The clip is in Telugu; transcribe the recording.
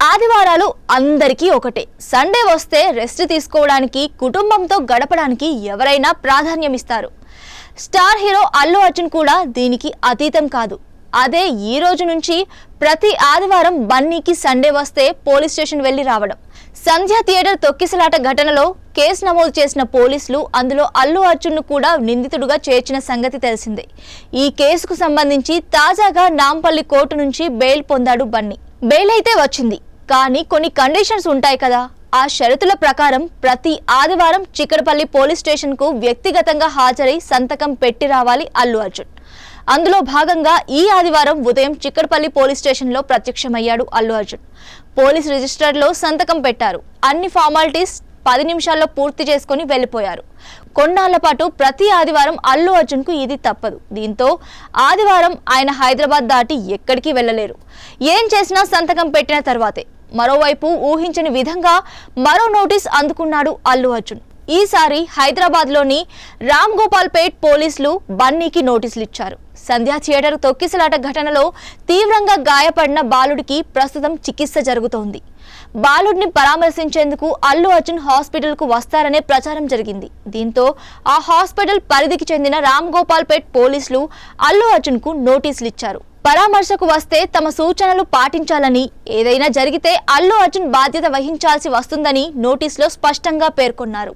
ఆదివారాలు అందరికీ ఒకటే. సండే వస్తే రెస్ట్ తీసుకోవడానికి, కుటుంబంతో గడపడానికి ఎవరైనా ప్రాధాన్యం ఇస్తారు. స్టార్ హీరో అల్లు అర్జున్ కూడా దీనికి అతీతం కాదు. అదే ఈ రోజు నుంచి ప్రతి ఆదివారం బన్నీకి సండే వస్తే పోలీస్ స్టేషన్ వెళ్లి రావడం. సంధ్య థియేటర్ తొక్కిసలాట ఘటనలో కేసు నమోదు చేసిన పోలీసులు అందులో అల్లు అర్జున్ ను కూడా నిందితుడిగా చేర్చిన సంగతి తెలిసిందే. ఈ కేసుకు సంబంధించి తాజాగా నాంపల్లి కోర్టు నుంచి బెయిల్ పొందాడు బన్నీ. బెయిల్ అయితే వచ్చింది, కానీ కొన్ని కండిషన్స్ ఉంటాయి కదా. ఆ షరతుల ప్రకారం ప్రతి ఆదివారం చిక్కడపల్లి పోలీస్ స్టేషన్ కు వ్యక్తిగతంగా హాజరై సంతకం పెట్టి రావాలి అల్లు అర్జున్. అందులో భాగంగా ఈ ఆదివారం ఉదయం చిక్కడపల్లి పోలీస్ స్టేషన్ లో ప్రత్యక్షమయ్యాడు అల్లు అర్జున్. పోలీస్ రిజిస్టర్ లో సంతకం పెట్టారు. అన్ని ఫార్మాలిటీస్ 10 నిమిషాల్లో పూర్తి చేసుకుని వెళ్లిపోయారు. కొన్నాళ్ల పాటు ప్రతి ఆదివారం అల్లు అర్జున్ కు ఇది తప్పదు. దీంతో ఆదివారం ఆయన హైదరాబాద్ దాటి ఎక్కడికి వెళ్లలేరు. ఏం చేసినా సంతకం పెట్టిన తర్వాతే. మరోవైపు ఊహించని విధంగా మరో నోటీస్ అందుకున్నాడు అల్లు అర్జున్. ఈసారి హైదరాబాద్ లోని రామ్ గోపాల్ పేట్ పోలీసులు బన్నీకి నోటీసులు ఇచ్చారు. సంధ్యా థియేటర్ తొక్కిసలాట ఘటనలో తీవ్రంగా గాయపడిన బాలుడికి ప్రస్తుతం చికిత్స జరుగుతోంది. బాలుడిని పరామర్శించేందుకు అల్లు అర్జున్ హాస్పిటల్ కు వస్తారనే ప్రచారం జరిగింది. దీంతో ఆ హాస్పిటల్ పరిధికి చెందిన రామ్ గోపాల్ పేట్ పోలీసులు అల్లు అర్జున్ కు నోటీసులు ఇచ్చారు. పరామర్శకు వస్తే తమ సూచనలు పాటించాలని, ఏదైనా జరిగితే అల్లు అర్జున్ బాధ్యత వహించాల్సి వస్తుందని నోటీసులో స్పష్టంగా పేర్కొన్నారు.